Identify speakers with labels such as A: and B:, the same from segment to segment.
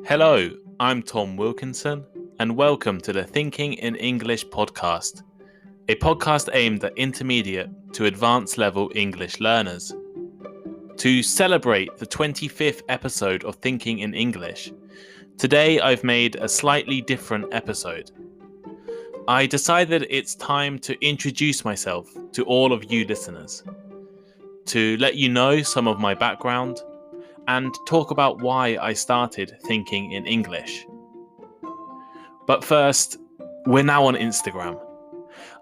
A: Hello, I'm Tom Wilkinson, and welcome to the Thinking in English podcast, a podcast aimed at intermediate to advanced level English learners. To celebrate the 25th episode of Thinking in English, today I've made a slightly different episode. I decided it's time to introduce myself to all of you listeners, to let you know some of my background, and talk about why I started thinking in English. But first, we're now on Instagram.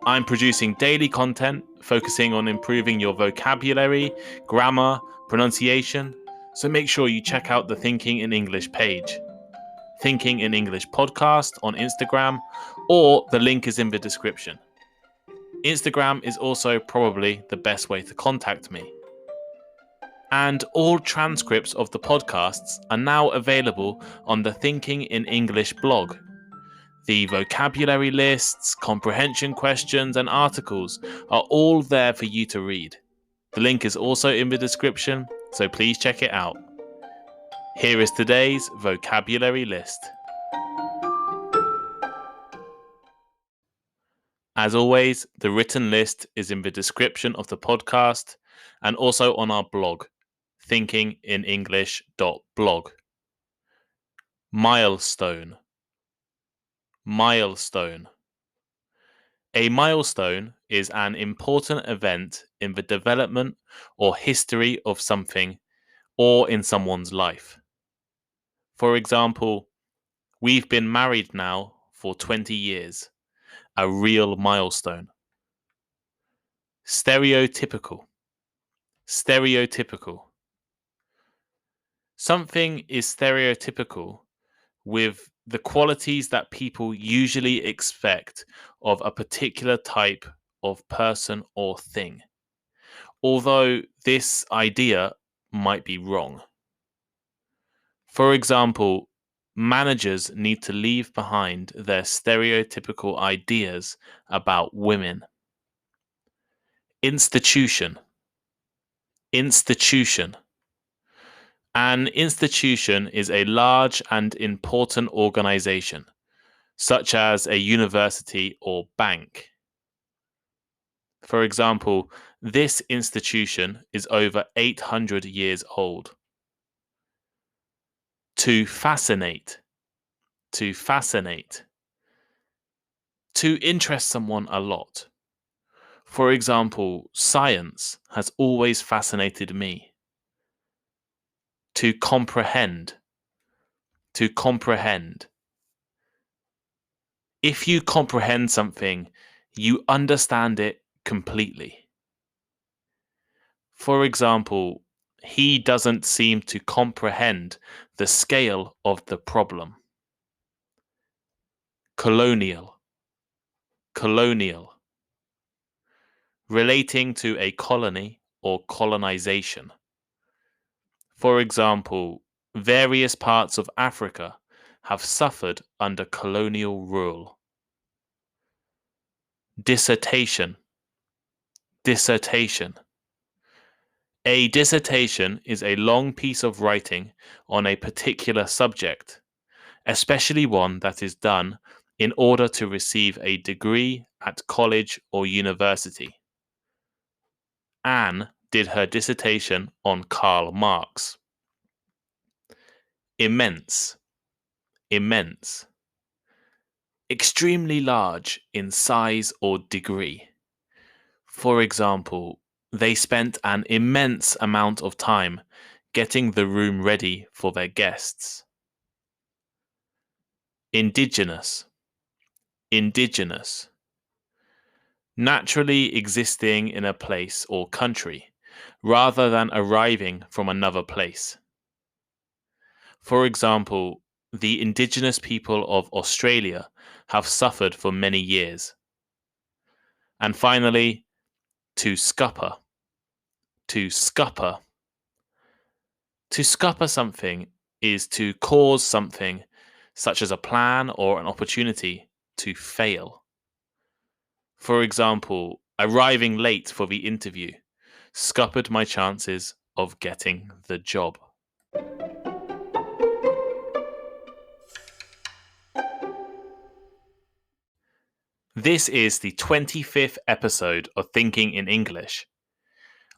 A: I'm producing daily content focusing on improving your vocabulary, grammar, pronunciation, so make sure you check out the Thinking in English page. Thinking in English podcast on Instagram, or the link is in the description. Instagram is also probably the best way to contact me. And all transcripts of the podcasts are now available on the Thinking in English blog. The vocabulary lists, comprehension questions, and articles are all there for you to read. The link is also in the description, so please check it out. Here is today's vocabulary list. As always, the written list is in the description of the podcast and also on our blog, thinkinginenglish.blog. Milestone. Milestone. A milestone is an important event in the development or history of something or in someone's life. For example, we've been married now for 20 years, a real milestone. Stereotypical. Stereotypical. Something is stereotypical with the qualities that people usually expect of a particular type of person or thing, although this idea might be wrong. For example, managers need to leave behind their stereotypical ideas about women. Institution. Institution. An institution is a large and important organization, such as a university or bank. For example, this institution is over 800 years old. To fascinate. To fascinate. To interest someone a lot. For example, science has always fascinated me. To comprehend. To comprehend. If you comprehend something, you understand it completely. For example, he doesn't seem to comprehend the scale of the problem. Colonial. Colonial. Relating to a colony or colonization. For example, various parts of Africa have suffered under colonial rule. Dissertation. Dissertation. A dissertation is a long piece of writing on a particular subject, especially one that is done in order to receive a degree at college or university. Anne did her dissertation on Karl Marx. Immense. Immense. Extremely large in size or degree. For example, they spent an immense amount of time getting the room ready for their guests. Indigenous. Indigenous. Naturally existing in a place or country, rather than arriving from another place. For example, the indigenous people of Australia have suffered for many years. And finally, to scupper. To scupper. To scupper something is to cause something, such as a plan or an opportunity, to fail. For example, arriving late for the interview scuppered my chances of getting the job. This is the 25th episode of Thinking in English.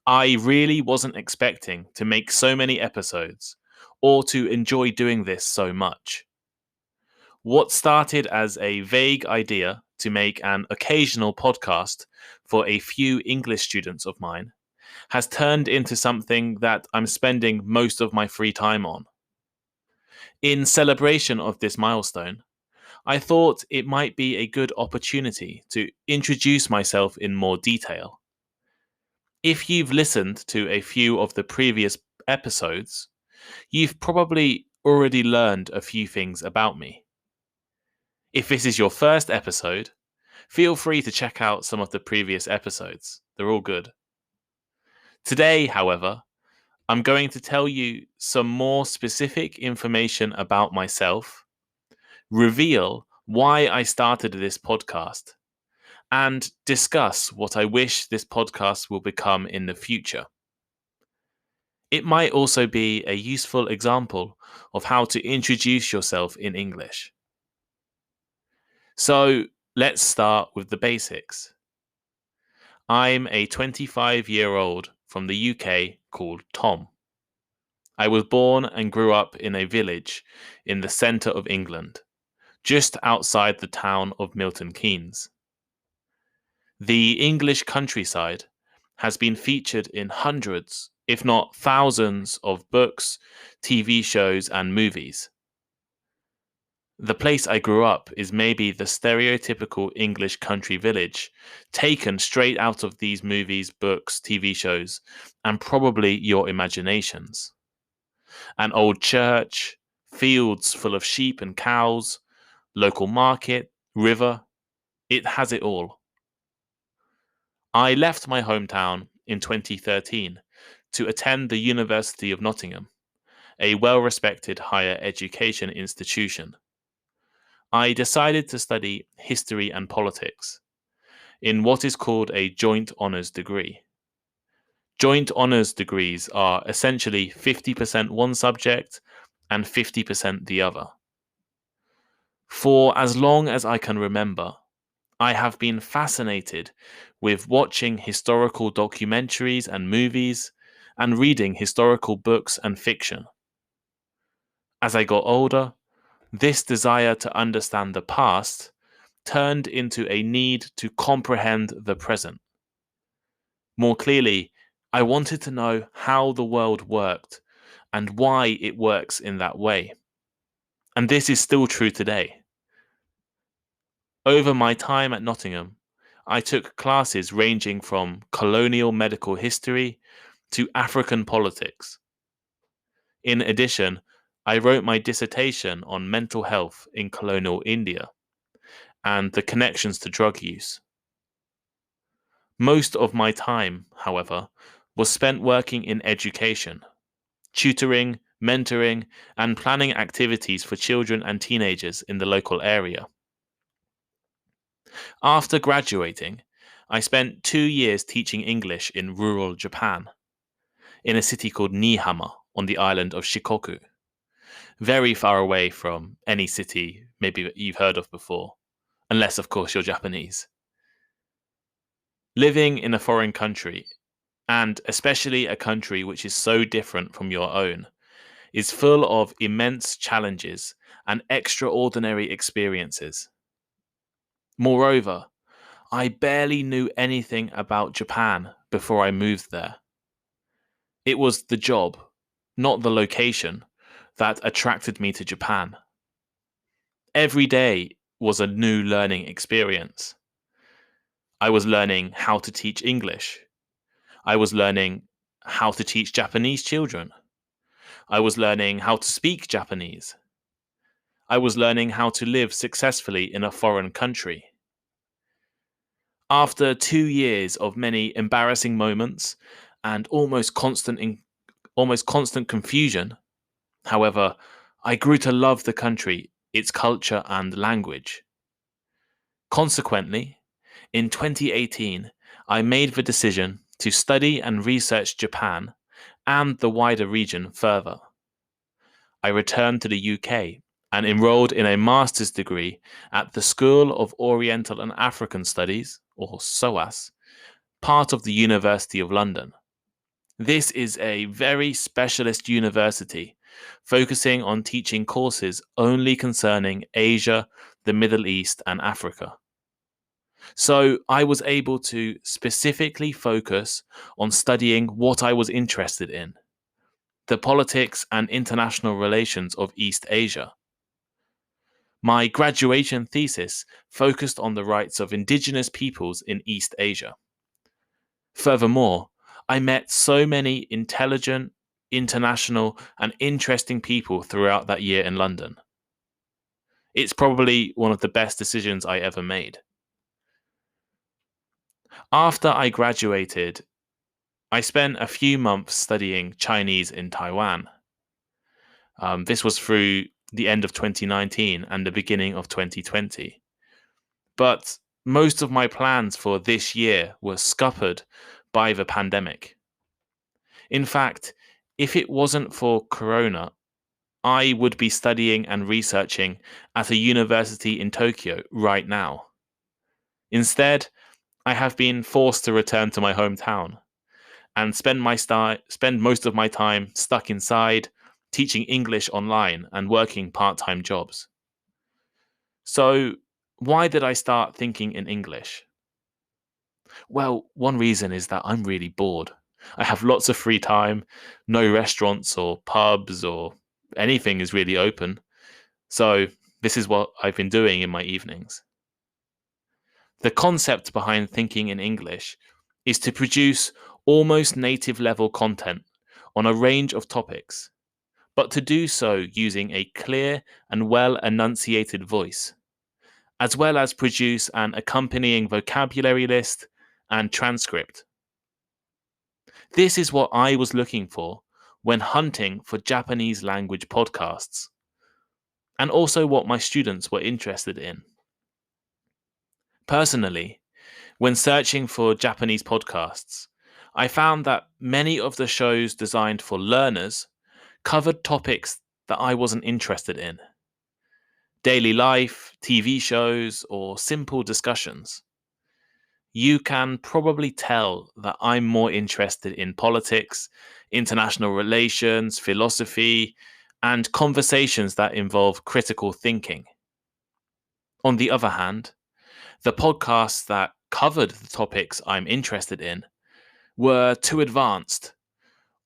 A: I really wasn't expecting to make so many episodes or to enjoy doing this so much. What started as a vague idea to make an occasional podcast for a few English students of mine has turned into something that I'm spending most of my free time on. In celebration of this milestone, I thought it might be a good opportunity to introduce myself in more detail. If you've listened to a few of the previous episodes, you've probably already learned a few things about me. If this is your first episode, feel free to check out some of the previous episodes. They're all good. Today, however, I'm going to tell you some more specific information about myself, reveal why I started this podcast, and discuss what I wish this podcast will become in the future. It might also be a useful example of how to introduce yourself in English. So let's start with the basics. I'm a 25-year-old from the UK called Tom. I was born and grew up in a village in the centre of England, just outside the town of Milton Keynes. The English countryside has been featured in hundreds, if not thousands, of books, TV shows, and movies. The place I grew up is maybe the stereotypical English country village, taken straight out of these movies, books, TV shows, and probably your imaginations. An old church, fields full of sheep and cows, local market, river, it has it all. I left my hometown in 2013 to attend the University of Nottingham, a well-respected higher education institution. I decided to study history and politics in what is called a joint honours degree. Joint honours degrees are essentially 50% one subject and 50% the other. For as long as I can remember, I have been fascinated with watching historical documentaries and movies and reading historical books and fiction. As I got older, this desire to understand the past turned into a need to comprehend the present. More clearly, I wanted to know how the world worked and why it works in that way. And this is still true today. Over my time at Nottingham, I took classes ranging from colonial medical history to African politics. In addition, I wrote my dissertation on mental health in colonial India and the connections to drug use. Most of my time, however, was spent working in education, tutoring, mentoring, and planning activities for children and teenagers in the local area. After graduating, I spent 2 years teaching English in rural Japan, in a city called Niihama on the island of Shikoku, very far away from any city maybe you've heard of before, unless of course you're Japanese. Living in a foreign country, and especially a country which is so different from your own, is full of immense challenges and extraordinary experiences. Moreover, I barely knew anything about Japan before I moved there. It was the job, not the location, that attracted me to Japan. Every day was a new learning experience. I was learning how to teach English. I was learning how to teach Japanese children. I was learning how to speak Japanese. I was learning how to live successfully in a foreign country. After 2 years of many embarrassing moments and almost constant confusion, however, I grew to love the country, its culture and language. Consequently, in 2018, I made the decision to study and research Japan and the wider region further. I returned to the UK and enrolled in a master's degree at the School of Oriental and African Studies, or SOAS, part of the University of London. This is a very specialist university, focusing on teaching courses only concerning Asia, the Middle East, and Africa. So I was able to specifically focus on studying what I was interested in: the politics and international relations of East Asia. My graduation thesis focused on the rights of indigenous peoples in East Asia. Furthermore, I met so many intelligent, international, and interesting people throughout that year in London. It's probably one of the best decisions I ever made. After I graduated, I spent a few months studying Chinese in Taiwan. This was through the end of 2019 and the beginning of 2020. But most of my plans for this year were scuppered by the pandemic. In fact, if it wasn't for Corona, I would be studying and researching at a university in Tokyo right now. Instead, I have been forced to return to my hometown and spend most of my time stuck inside, teaching English online and working part-time jobs. So, why did I start thinking in English? Well, one reason is that I'm really bored. I have lots of free time, no restaurants or pubs or anything is really open. So, this is what I've been doing in my evenings. The concept behind thinking in English is to produce almost native level content on a range of topics, but to do so using a clear and well enunciated voice, as well as produce an accompanying vocabulary list and transcript. This is what I was looking for when hunting for Japanese language podcasts, and also what my students were interested in. Personally, when searching for Japanese podcasts, I found that many of the shows designed for learners covered topics that I wasn't interested in: daily life, TV shows, or simple discussions. You can probably tell that I'm more interested in politics, international relations, philosophy, and conversations that involve critical thinking. On the other hand, the podcasts that covered the topics I'm interested in were too advanced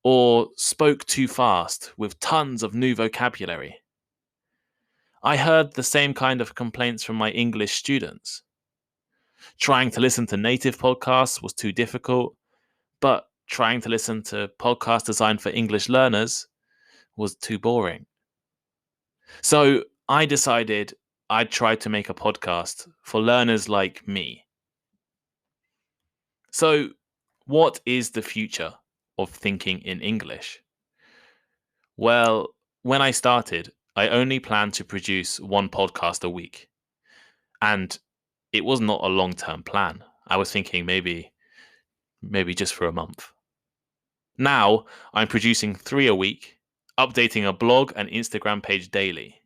A: or spoke too fast with tons of new vocabulary. I heard the same kind of complaints from my English students. Trying to listen to native podcasts was too difficult, but trying to listen to podcasts designed for English learners was too boring. So I decided I'd try to make a podcast for learners like me. So, what is the future of thinking in English? Well, when I started, I only planned to produce one podcast a week. And it was not a long-term plan. I was thinking maybe just for a month. Now, I'm producing 3 a week, updating a blog and Instagram page daily.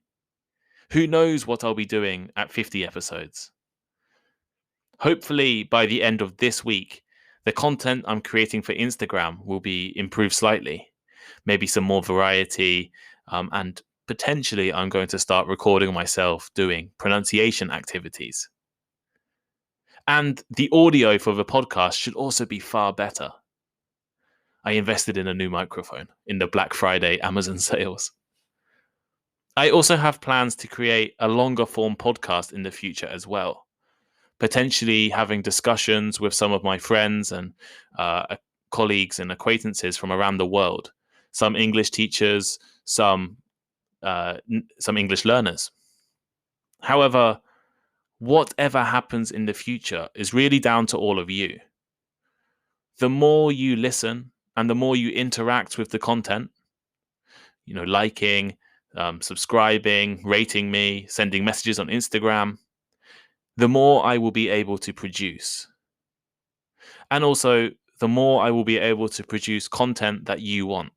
A: Who knows what I'll be doing at 50 episodes? Hopefully, by the end of this week, the content I'm creating for Instagram will be improved slightly. Maybe some more variety, and potentially I'm going to start recording myself doing pronunciation activities. And the audio for the podcast should also be far better. I invested in a new microphone in the Black Friday Amazon sales. I also have plans to create a longer form podcast in the future as well, potentially having discussions with some of my friends and colleagues and acquaintances from around the world, some English teachers, some English learners. However, whatever happens in the future is really down to all of you. The more you listen and the more you interact with the content, liking, subscribing, rating me, sending messages on Instagram, the more I will be able to produce. And also, the more I will be able to produce content that you want.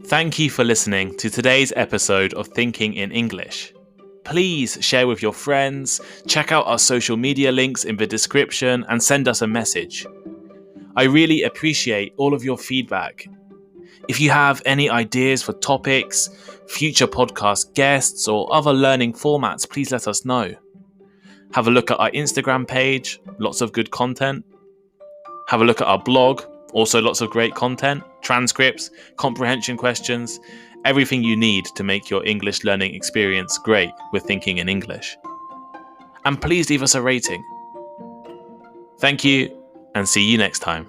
A: Thank you for listening to today's episode of Thinking in English. Please share with your friends, check out our social media links in the description, and send us a message. I really appreciate all of your feedback. If you have any ideas for topics, future podcast guests, or other learning formats, please let us know. Have a look at our Instagram page, lots of good content. Have a look at our blog, also lots of great content, transcripts, comprehension questions, everything you need to make your English learning experience great with Thinking in English. And please leave us a rating. Thank you, and see you next time.